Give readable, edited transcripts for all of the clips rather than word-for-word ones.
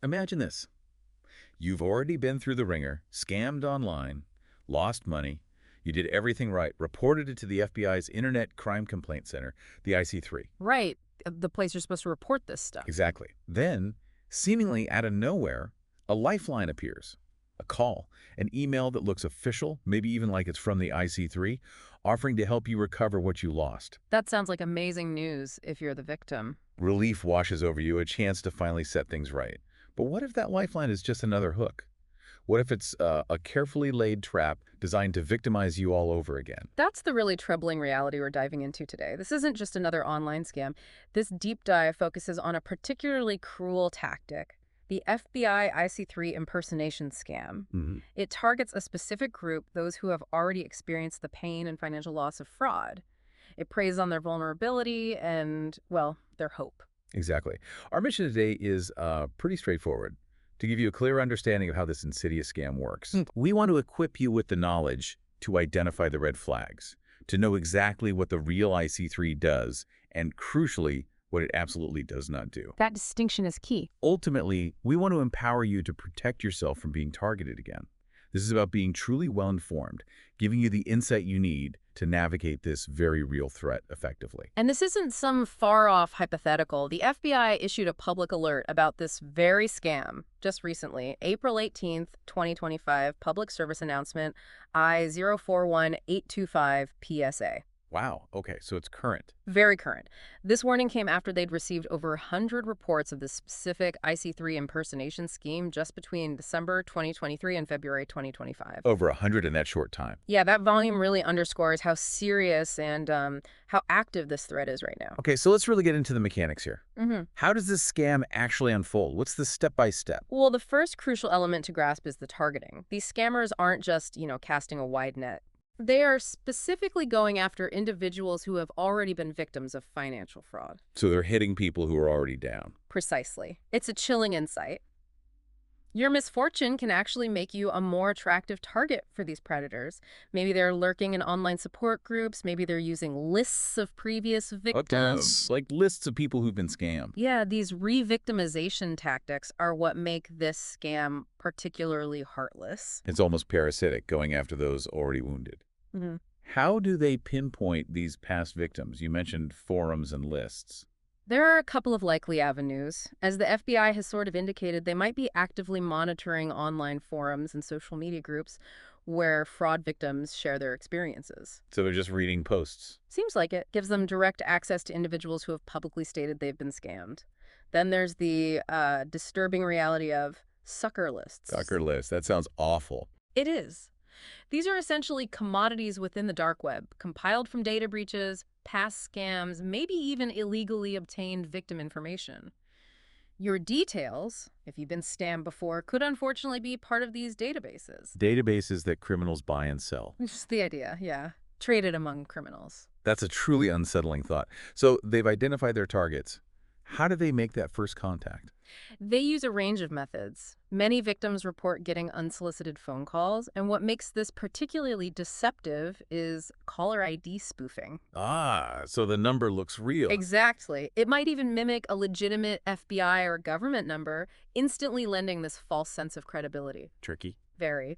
Imagine this. You've already been through the ringer, scammed online, lost money. You did everything right, reported it to the FBI's Internet Crime Complaint Center, the IC3. Right. The place you're supposed to report this stuff. Exactly. Then, seemingly out of nowhere, a lifeline appears. A call, an email that looks official, maybe even like it's from the IC3, offering to help you recover what you lost. That sounds like amazing news if you're the victim. Relief washes over you, a chance to finally set things right. But what if that lifeline is just another hook? What if it's a carefully laid trap designed to victimize you all over again? That's the really troubling reality we're diving into today. This isn't just another online scam. This deep dive focuses on a particularly cruel tactic, the FBI IC3 impersonation scam. It targets a specific group, those who have already experienced the pain and financial loss of fraud. It preys on their vulnerability and, well, their hope. Exactly. Our mission today is pretty straightforward. To give you a clear understanding of how this insidious scam works, we want to equip you with the knowledge to identify the red flags, to know exactly what the real IC3 does, and crucially, what it absolutely does not do. That distinction is key. Ultimately, we want to empower you to protect yourself from being targeted again. This is about being truly well-informed, giving you the insight you need to navigate this very real threat effectively. And this isn't some far-off hypothetical. The FBI issued a public alert about this very scam just recently, April 18th, 2025, public service announcement I041825 PSA. Wow, okay, so it's current. Very current. This warning came after they'd received over 100 reports of this specific IC3 impersonation scheme just between December 2023 and February 2025. Over 100 in that short time. Yeah, that volume really underscores how serious and how active this threat is right now. Okay, so let's really get into the mechanics here. Mm-hmm. How does this scam actually unfold? What's the step-by-step? Well, the first crucial element to grasp is the targeting. These scammers aren't just, casting a wide net. They are specifically going after individuals who have already been victims of financial fraud. So they're hitting people who are already down. Precisely. It's a chilling insight. Your misfortune can actually make you a more attractive target for these predators. Maybe they're lurking in online support groups. Maybe they're using lists of previous victims. Like lists of people who've been scammed. Yeah, these re-victimization tactics are what make this scam particularly heartless. It's almost parasitic, going after those already wounded. Mm-hmm. How do they pinpoint these past victims? You mentioned forums and lists. There are a couple of likely avenues. As the FBI has sort of indicated, they might be actively monitoring online forums and social media groups where fraud victims share their experiences. So they're just reading posts. Seems like it. Gives them direct access to individuals who have publicly stated they've been scammed. Then there's the disturbing reality of sucker lists. Sucker lists. That sounds awful. It is. These are essentially commodities within the dark web, compiled from data breaches, past scams, maybe even illegally obtained victim information. Your details, if you've been scammed before, could unfortunately be part of these databases. Databases that criminals buy and sell. Which is the idea, yeah. Traded among criminals. That's a truly unsettling thought. So they've identified their targets. How do they make that first contact? They use a range of methods. Many victims report getting unsolicited phone calls, and what makes this particularly deceptive is caller ID spoofing. Ah, so the number looks real. Exactly. It might even mimic a legitimate FBI or government number, instantly lending this false sense of credibility. Tricky. Very.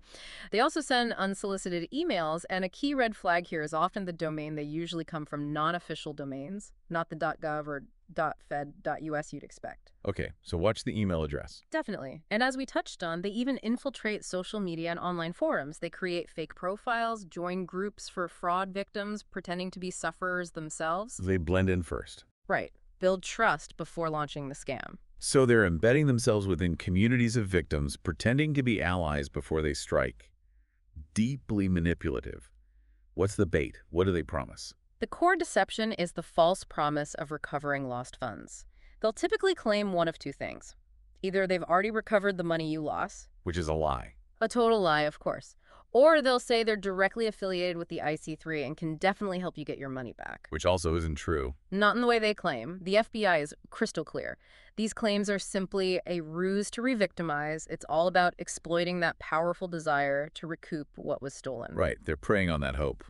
They also send unsolicited emails, and a key red flag here is often the domain. They usually come from non-official domains, not the .gov or .fed.us you'd expect. Okay, so watch the email address. Definitely. And as we touched on, they even infiltrate social media and online forums. They create fake profiles, join groups for fraud victims, pretending to be sufferers themselves. They blend in first. Right. Build trust before launching the scam. So they're embedding themselves within communities of victims, pretending to be allies before they strike. Deeply manipulative. What's the bait? What do they promise? The core deception is the false promise of recovering lost funds. They'll typically claim one of two things. Either they've already recovered the money you lost. Which is a lie. A total lie, of course. Or they'll say they're directly affiliated with the IC3 and can definitely help you get your money back. Which also isn't true. Not in the way they claim. The FBI is crystal clear. These claims are simply a ruse to re-victimize. It's all about exploiting that powerful desire to recoup what was stolen. Right, they're preying on that hope.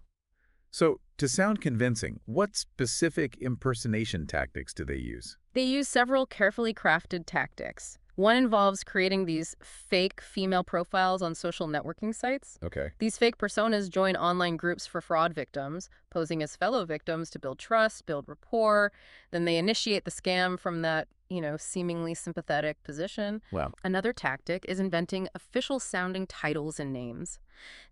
So, to sound convincing, what specific impersonation tactics do they use? They use several carefully crafted tactics. One involves creating these fake female profiles on social networking sites. Okay. These fake personas join online groups for fraud victims, posing as fellow victims to build trust, build rapport. Then they initiate the scam from that, seemingly sympathetic position. Wow. Another tactic is inventing official-sounding titles and names.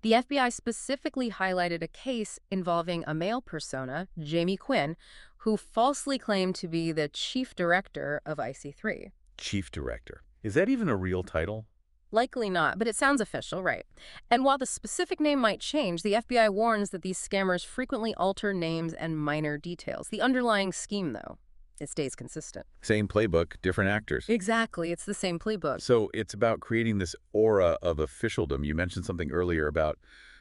The FBI specifically highlighted a case involving a male persona, Jamie Quinn, who falsely claimed to be the chief director of IC3. Chief Director. Is that even a real title? Likely not, but it sounds official, right? And while the specific name might change, the FBI warns that these scammers frequently alter names and minor details. The underlying scheme, though, it stays consistent. Same playbook, different actors. Exactly. It's the same playbook. So it's about creating this aura of officialdom. You mentioned something earlier about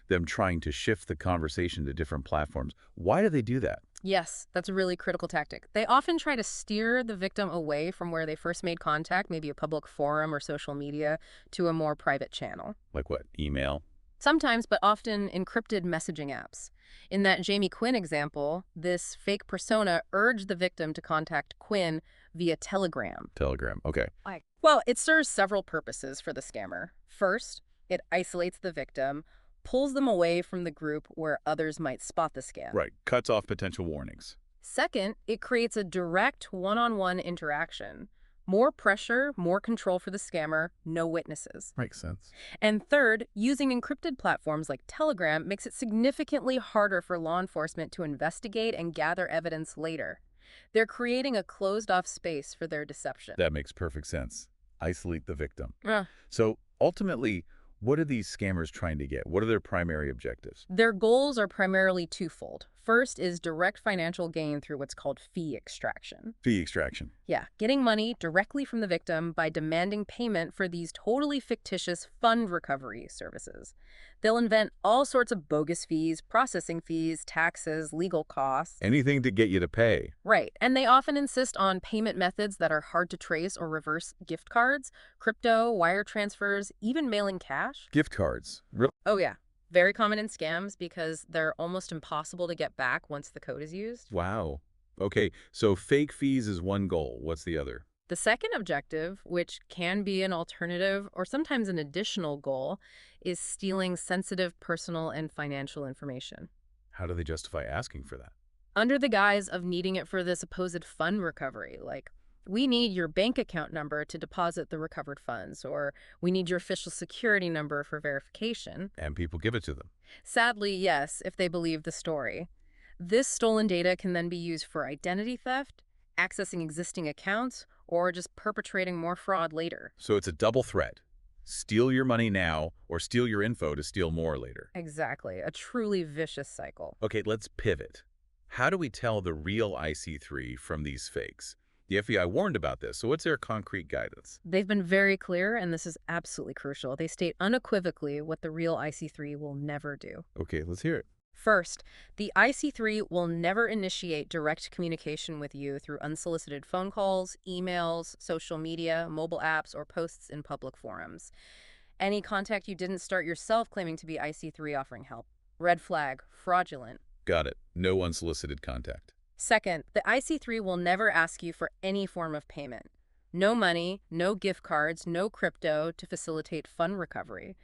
them trying to shift the conversation to different platforms. Why do they do that? Yes, that's a really critical tactic. They often try to steer the victim away from where they first made contact, maybe a public forum or social media, to a more private channel. Like what? Email? Sometimes, but often encrypted messaging apps. In that Jamie Quinn example, this fake persona urged the victim to contact Quinn via Telegram. Telegram. Okay. Well, it serves several purposes for the scammer. First, it isolates the victim, pulls them away from the group where others might spot the scam. Right. Cuts off potential warnings. Second, it creates a direct one-on-one interaction. More pressure, more control for the scammer, no witnesses. Makes sense. And third, using encrypted platforms like Telegram makes it significantly harder for law enforcement to investigate and gather evidence later. They're creating a closed-off space for their deception. That makes perfect sense. Isolate the victim. Yeah. So ultimately, what are these scammers trying to get? What are their primary objectives? Their goals are primarily twofold. First is direct financial gain through what's called fee extraction. Fee extraction. Yeah, getting money directly from the victim by demanding payment for these totally fictitious fund recovery services. They'll invent all sorts of bogus fees, processing fees, taxes, legal costs. Anything to get you to pay. Right, and they often insist on payment methods that are hard to trace or reverse: gift cards, crypto, wire transfers, even mailing cash. Gift cards. Really? Oh yeah, very common in scams because they're almost impossible to get back once the code is used. Wow. Okay, so fake fees is one goal. What's the other? The second objective, which can be an alternative or sometimes an additional goal, is stealing sensitive personal and financial information. How do they justify asking for that? Under the guise of needing it for this supposed fund recovery, like, we need your bank account number to deposit the recovered funds, or we need your official security number for verification. And people give it to them. Sadly, yes, if they believe the story. This stolen data can then be used for identity theft, accessing existing accounts, or just perpetrating more fraud later. So it's a double threat. Steal your money now or steal your info to steal more later. Exactly. A truly vicious cycle. Okay, let's pivot. How do we tell the real IC3 from these fakes? The FBI warned about this, so what's their concrete guidance? They've been very clear, and this is absolutely crucial. They state unequivocally what the real IC3 will never do. Okay, let's hear it. First, the IC3 will never initiate direct communication with you through unsolicited phone calls, emails, social media, mobile apps, or posts in public forums. Any contact you didn't start yourself claiming to be IC3 offering help. Red flag, fraudulent. Got it. No unsolicited contact. Second, the IC3 will never ask you for any form of payment. No money, no gift cards, no crypto to facilitate fund recovery.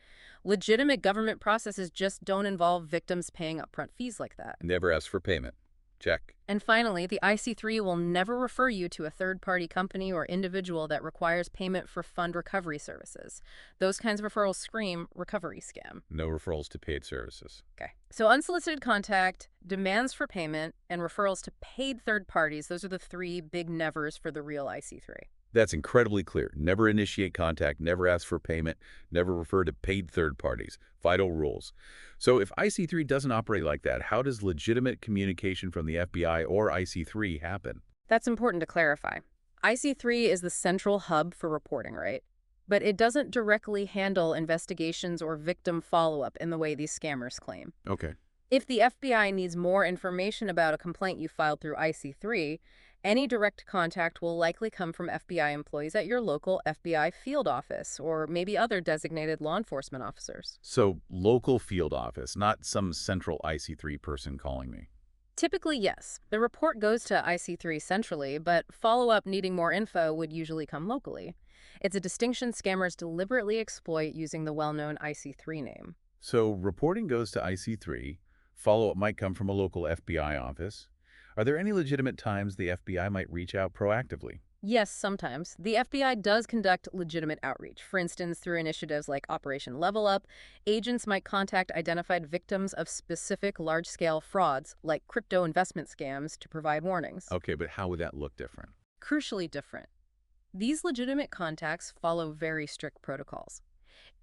Legitimate government processes just don't involve victims paying upfront fees like that. Never ask for payment. Check. And finally, the IC3 will never refer you to a third-party company or individual that requires payment for fund recovery services. Those kinds of referrals scream recovery scam. No referrals to paid services. Okay. So unsolicited contact, demands for payment, and referrals to paid third parties, those are the three big nevers for the real IC3. That's incredibly clear. Never initiate contact, never ask for payment, never refer to paid third parties. Vital rules. So if IC3 doesn't operate like that, how does legitimate communication from the FBI or IC3 happen? That's important to clarify. IC3 is the central hub for reporting, right? But it doesn't directly handle investigations or victim follow-up in the way these scammers claim. Okay. If the FBI needs more information about a complaint you filed through IC3, any direct contact will likely come from FBI employees at your local FBI field office or maybe other designated law enforcement officers. So local field office, not some central IC3 person calling me. Typically, yes. The report goes to IC3 centrally, but follow-up needing more info would usually come locally. It's a distinction scammers deliberately exploit using the well-known IC3 name. So reporting goes to IC3. Follow-up might come from a local FBI office. Are there any legitimate times the FBI might reach out proactively? Yes, sometimes. The FBI does conduct legitimate outreach. For instance, through initiatives like Operation Level Up, agents might contact identified victims of specific large-scale frauds, like crypto investment scams, to provide warnings. Okay, but how would that look different? Crucially different. These legitimate contacts follow very strict protocols.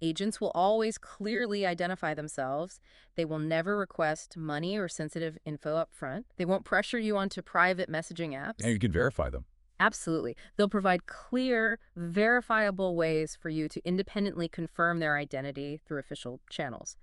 Agents will always clearly identify themselves. They will never request money or sensitive info up front. They won't pressure you onto private messaging apps. And you can verify them. Absolutely. They'll provide clear, verifiable ways for you to independently confirm their identity through official channels.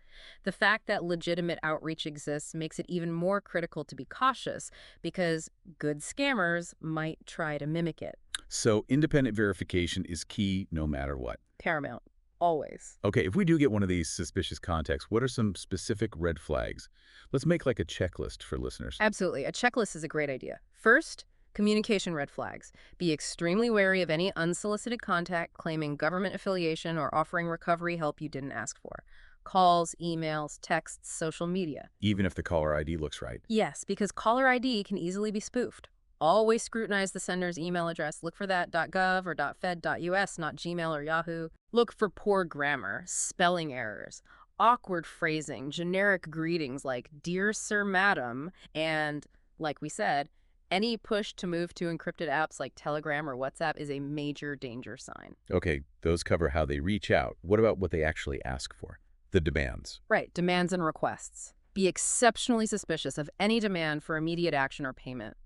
The fact that legitimate outreach exists makes it even more critical to be cautious because good scammers might try to mimic it. So independent verification is key no matter what. Paramount. Always. Okay, if we do get one of these suspicious contacts, what are some specific red flags? Let's make like a checklist for listeners. Absolutely. A checklist is a great idea. First, communication red flags. Be extremely wary of any unsolicited contact claiming government affiliation or offering recovery help you didn't ask for. Calls, emails, texts, social media. Even if the caller ID looks right. Yes, because caller ID can easily be spoofed. Always scrutinize the sender's email address. Look for that .gov or .fed.us, not Gmail or Yahoo. Look for poor grammar, spelling errors, awkward phrasing, generic greetings like "Dear Sir, Madam," and, like we said, any push to move to encrypted apps like Telegram or WhatsApp is a major danger sign. Okay, those cover how they reach out. What about what they actually ask for? The demands. Right, demands and requests. Be exceptionally suspicious of any demand for immediate action or payment.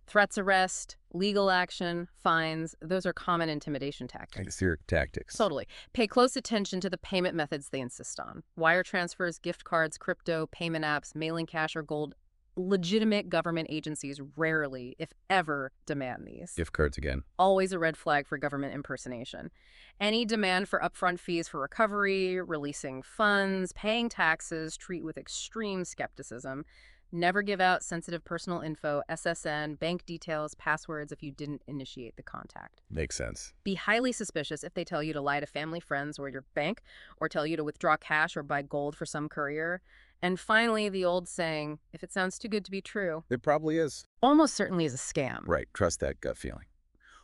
Threats, arrest, legal action, fines, those are common intimidation tactics. Their tactics. Totally. Pay close attention to the payment methods they insist on. Wire transfers, gift cards, crypto, payment apps, mailing cash or gold. Legitimate government agencies rarely, if ever, demand these. Gift cards again. Always a red flag for government impersonation. Any demand for upfront fees for recovery, releasing funds, paying taxes, treat with extreme skepticism. Never give out sensitive personal info, SSN, bank details, passwords if you didn't initiate the contact. Makes sense. Be highly suspicious if they tell you to lie to family, friends, or your bank, or tell you to withdraw cash or buy gold for some courier. And finally, the old saying, if it sounds too good to be true, It probably is. almost certainly is a scam. Right, trust that gut feeling.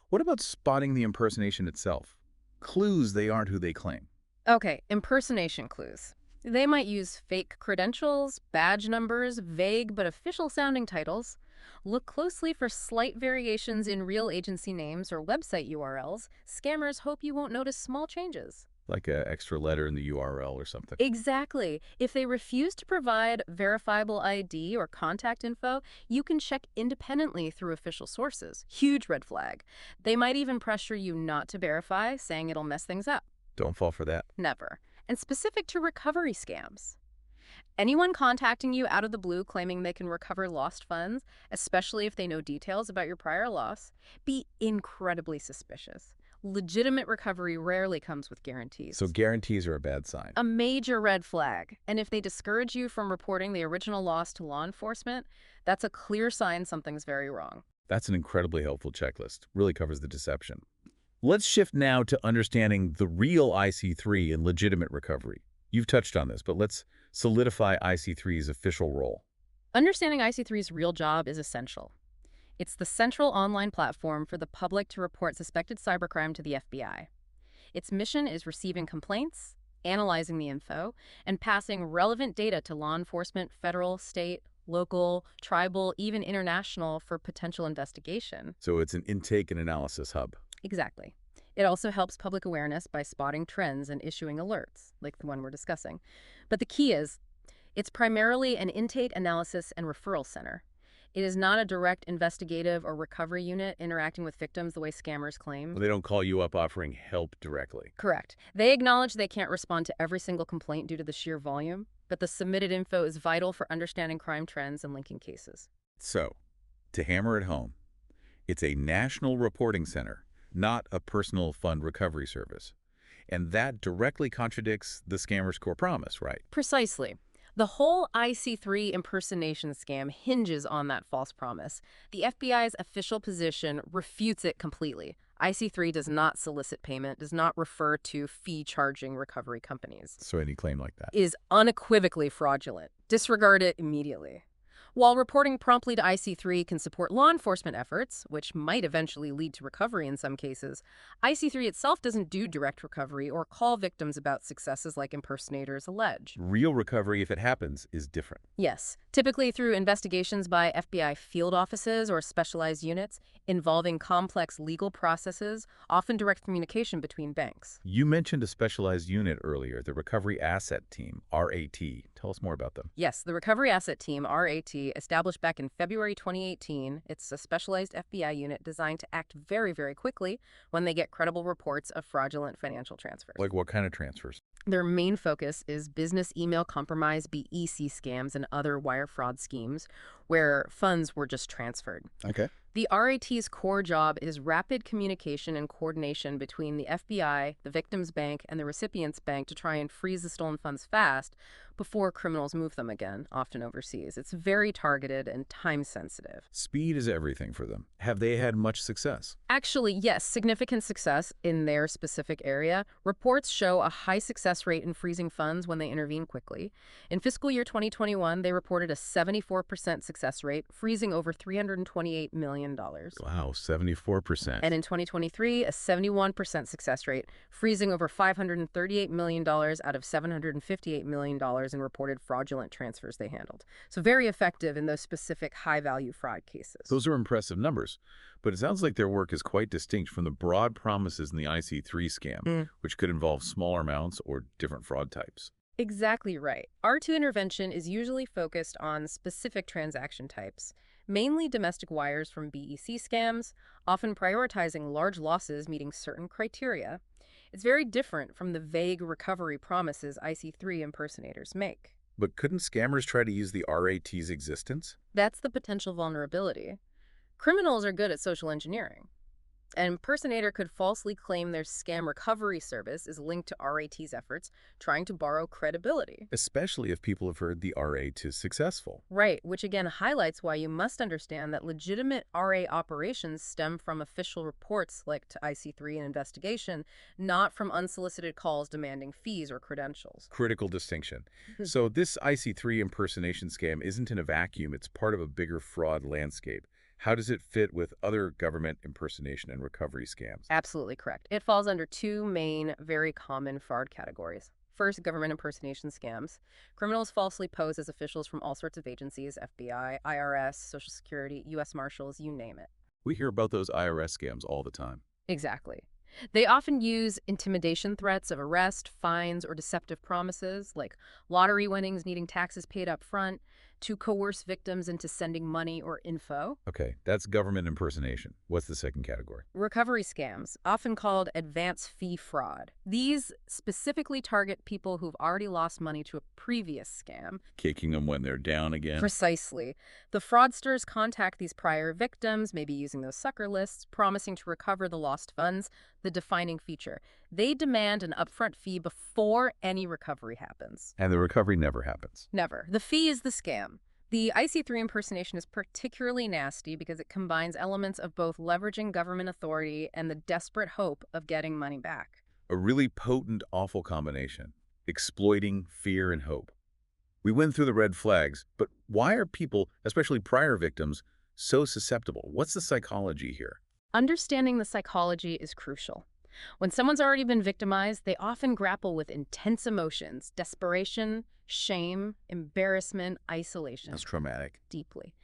What about spotting the impersonation itself? Clues they aren't who they claim. Okay, impersonation clues. They might use fake credentials, badge numbers, vague but official-sounding titles. Look closely for slight variations in real agency names or website URLs. Scammers hope you won't notice small changes. Like an extra letter in the URL or something. Exactly. If they refuse to provide verifiable ID or contact info, you can check independently through official sources. Huge red flag. They might even pressure you not to verify, saying it'll mess things up. Don't fall for that. Never. And specific to recovery scams. Anyone contacting you out of the blue claiming they can recover lost funds, especially if they know details about your prior loss, be incredibly suspicious. Legitimate recovery rarely comes with guarantees. So guarantees are a bad sign. A major red flag. And if they discourage you from reporting the original loss to law enforcement, that's a clear sign something's very wrong. That's an incredibly helpful checklist. Really covers the deception. Let's shift now to understanding the real IC3 in legitimate recovery. You've touched on this, but let's solidify IC3's official role. Understanding IC3's real job is essential. It's the central online platform for the public to report suspected cybercrime to the FBI. Its mission is receiving complaints, analyzing the info, and passing relevant data to law enforcement, federal, state, local, tribal, even international for potential investigation. So it's an intake and analysis hub. Exactly. It also helps public awareness by spotting trends and issuing alerts, like the one we're discussing. But the key is, it's primarily an intake, analysis, and referral center. It is not a direct investigative or recovery unit interacting with victims the way scammers claim. They don't call you up offering help directly. Correct. They acknowledge they can't respond to every single complaint due to the sheer volume, but the submitted info is vital for understanding crime trends and linking cases. So, to hammer it home, it's a national reporting center, not a personal fund recovery service. And that directly contradicts the scammer's core promise, right? Precisely. The whole IC3 impersonation scam hinges on that false promise. The FBI's official position refutes it completely. IC3 does not solicit payment, does not refer to fee-charging recovery companies. So any claim like that. Is unequivocally fraudulent. Disregard it immediately. While reporting promptly to IC3 can support law enforcement efforts, which might eventually lead to recovery in some cases, IC3 itself doesn't do direct recovery or call victims about successes like impersonators allege. Real recovery, if it happens, is different. Yes, typically through investigations by FBI field offices or specialized units involving complex legal processes, often direct communication between banks. You mentioned a specialized unit earlier, the Recovery Asset Team, RAT. Tell us more about them. Yes, the Recovery Asset Team, RAT, established back in February 2018, it's a specialized FBI unit designed to act very, very quickly when they get credible reports of fraudulent financial transfers. Like what kind of transfers? Their main focus is business email compromise, BEC scams, and other wire fraud schemes where funds were just transferred. Okay. The RAT's core job is rapid communication and coordination between the FBI, the victim's bank, and the recipient's bank to try and freeze the stolen funds fast before criminals move them again, often overseas. It's very targeted and time-sensitive. Speed is everything for them. Have they had much success? Actually, yes, significant success in their specific area. Reports show a high success rate in freezing funds when they intervene quickly. In fiscal year 2021, they reported a 74% success rate, freezing over $328 million. Wow, 74%. And in 2023, a 71% success rate, freezing over $538 million out of $758 million in reported fraudulent transfers they handled. So very effective in those specific high-value fraud cases. Those are impressive numbers, but it sounds like their work is quite distinct from the broad promises in the IC3 scam, which could involve smaller amounts or different fraud types. Exactly right. R2 intervention is usually focused on specific transaction types, mainly domestic wires from BEC scams, often prioritizing large losses meeting certain criteria. It's very different from the vague recovery promises IC3 impersonators make. But couldn't scammers try to use the RAT's existence? That's the potential vulnerability. Criminals are good at social engineering. An impersonator could falsely claim their scam recovery service is linked to RAT's efforts, trying to borrow credibility. Especially if people have heard the RAT is successful. Right, which again highlights why you must understand that legitimate RA operations stem from official reports like to IC3 and investigation, not from unsolicited calls demanding fees or credentials. Critical distinction. So this IC3 impersonation scam isn't in a vacuum. It's part of a bigger fraud landscape. How does it fit with other government impersonation and recovery scams? Absolutely correct. It falls under two main, very common fraud categories. First, government impersonation scams. Criminals falsely pose as officials from all sorts of agencies, FBI, IRS, Social Security, U.S. Marshals, you name it. We hear about those IRS scams all the time. Exactly. They often use intimidation threats of arrest, fines, or deceptive promises, like lottery winnings needing taxes paid up front, to coerce victims into sending money or info. Okay, that's government impersonation. What's the second category? Recovery scams, often called advance fee fraud. These specifically target people who've already lost money to a previous scam. Kicking them when they're down again? Precisely. The fraudsters contact these prior victims, maybe using those sucker lists, promising to recover the lost funds, the defining feature. They demand an upfront fee before any recovery happens. And the recovery never happens. Never. The fee is the scam. The IC3 impersonation is particularly nasty because it combines elements of both leveraging government authority and the desperate hope of getting money back. A really potent, awful combination. Exploiting fear and hope. We went through the red flags, but why are people, especially prior victims, so susceptible? What's the psychology here? Understanding the psychology is crucial. When someone's already been victimized, they often grapple with intense emotions, desperation, shame, embarrassment, isolation. That's traumatic. Deeply.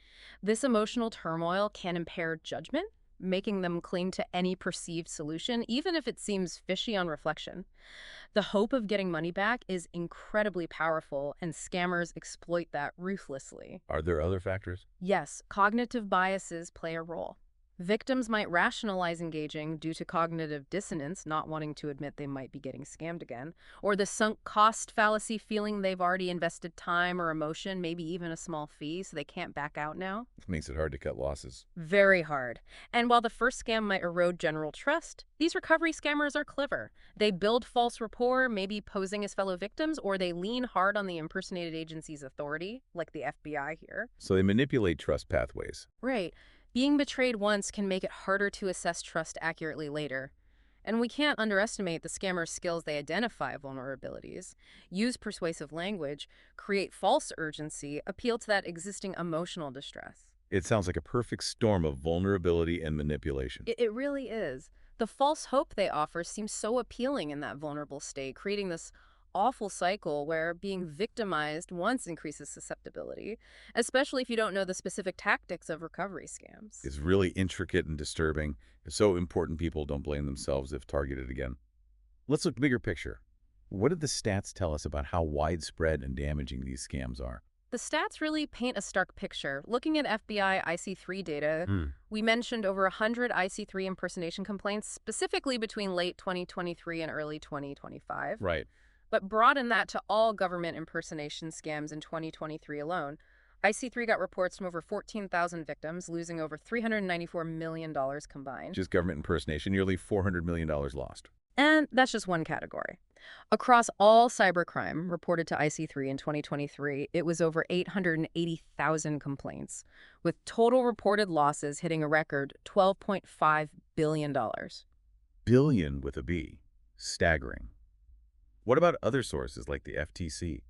This emotional turmoil can impair judgment, making them cling to any perceived solution, even if it seems fishy on reflection. The hope of getting money back is incredibly powerful, and scammers exploit that ruthlessly. Are there other factors? Yes, cognitive biases play a role. Victims might rationalize engaging due to cognitive dissonance, not wanting to admit they might be getting scammed again, or the sunk cost fallacy, feeling they've already invested time or emotion, maybe even a small fee, so they can't back out now. It makes it hard to cut losses. Very hard. And while the first scam might erode general trust, these recovery scammers are clever. They build false rapport, maybe posing as fellow victims, or they lean hard on the impersonated agency's authority, like the FBI here. So they manipulate trust pathways. Right. Being betrayed once can make it harder to assess trust accurately later. And we can't underestimate the scammer's skills. They identify vulnerabilities, use persuasive language, create false urgency, appeal to that existing emotional distress. It sounds like a perfect storm of vulnerability and manipulation. It really is. The false hope they offer seems so appealing in that vulnerable state, creating this awful cycle where being victimized once increases susceptibility, especially if you don't know the specific tactics of recovery scams. It's really intricate and disturbing. It's so important people don't blame themselves if targeted again. Let's look bigger picture. What did the stats tell us about how widespread and damaging these scams are? The stats really paint a stark picture. Looking at FBI IC3 data, we mentioned over 100 IC3 impersonation complaints, specifically between late 2023 and early 2025. Right. But broaden that to all government impersonation scams in 2023 alone. IC3 got reports from over 14,000 victims, losing over $394 million combined. Just government impersonation, nearly $400 million lost. And that's just one category. Across all cybercrime reported to IC3 in 2023, it was over 880,000 complaints, with total reported losses hitting a record $12.5 billion. Billion with a B. Staggering. What about other sources like the FTC?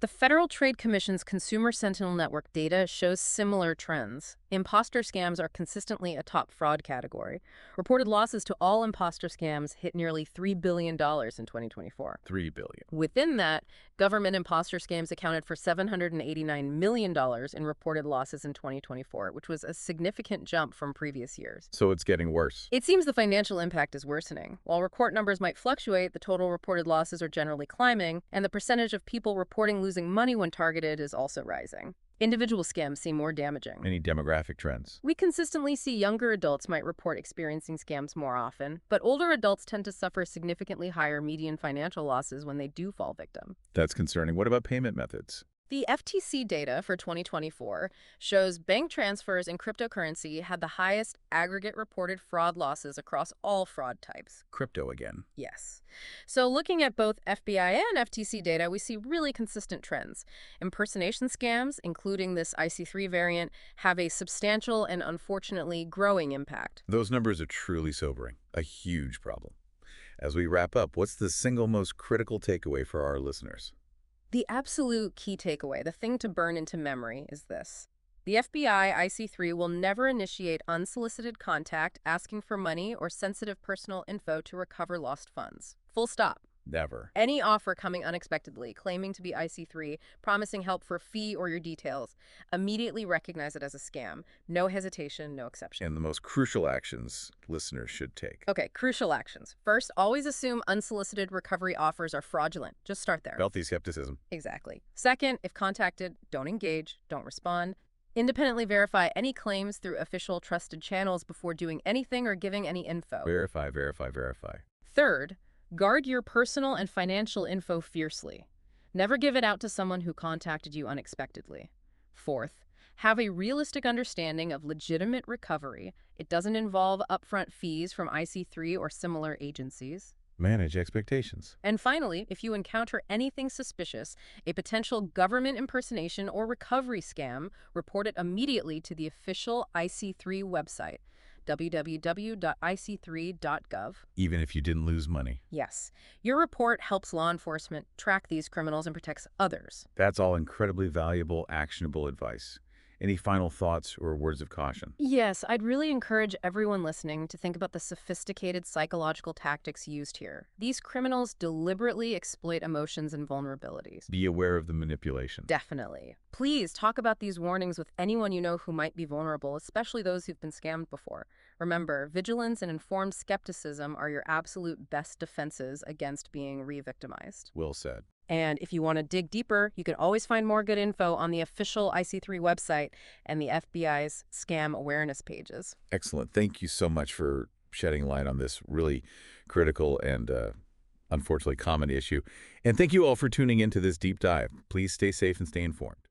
The Federal Trade Commission's Consumer Sentinel Network data shows similar trends. Imposter scams are consistently a top fraud category. Reported losses to all imposter scams hit nearly $3 billion in 2024. $3 billion. Within that, government imposter scams accounted for $789 million in reported losses in 2024, which was a significant jump from previous years. So it's getting worse. It seems the financial impact is worsening. While report numbers might fluctuate, the total reported losses are generally climbing, and the percentage of people reporting losing money when targeted is also rising. Individual scams seem more damaging. Any demographic trends? We consistently see younger adults might report experiencing scams more often, but older adults tend to suffer significantly higher median financial losses when they do fall victim. That's concerning. What about payment methods? The FTC data for 2024 shows bank transfers and cryptocurrency had the highest aggregate reported fraud losses across all fraud types. Crypto again. Yes. So looking at both FBI and FTC data, we see really consistent trends. Impersonation scams, including this IC3 variant, have a substantial and unfortunately growing impact. Those numbers are truly sobering. A huge problem. As we wrap up, what's the single most critical takeaway for our listeners? The absolute key takeaway, the thing to burn into memory, is this. The FBI IC3 will never initiate unsolicited contact asking for money or sensitive personal info to recover lost funds. Full stop. Never. Any offer coming unexpectedly, claiming to be IC3, promising help for a fee or your details, immediately recognize it as a scam. No hesitation, no exception. And the most crucial actions listeners should take. Okay, crucial actions. First, always assume unsolicited recovery offers are fraudulent. Just start there. Healthy skepticism. Exactly. Second, if contacted, don't engage, don't respond. Independently verify any claims through official trusted channels before doing anything or giving any info. Verify, verify, verify. Third, guard your personal and financial info fiercely. Never give it out to someone who contacted you unexpectedly. Fourth, have a realistic understanding of legitimate recovery. It doesn't involve upfront fees from IC3 or similar agencies. Manage expectations. And finally, if you encounter anything suspicious, a potential government impersonation or recovery scam, report it immediately to the official IC3 website, www.ic3.gov. Even if you didn't lose money. Yes. Your report helps law enforcement track these criminals and protects others. That's all incredibly valuable, actionable advice. Any final thoughts or words of caution? Yes, I'd really encourage everyone listening to think about the sophisticated psychological tactics used here. These criminals deliberately exploit emotions and vulnerabilities. Be aware of the manipulation. Definitely. Please talk about these warnings with anyone you know who might be vulnerable, especially those who've been scammed before. Remember, vigilance and informed skepticism are your absolute best defenses against being re-victimized. Well said. And if you want to dig deeper, you can always find more good info on the official IC3 website and the FBI's scam awareness pages. Excellent. Thank you so much for shedding light on this really critical and unfortunately common issue. And thank you all for tuning into this deep dive. Please stay safe and stay informed.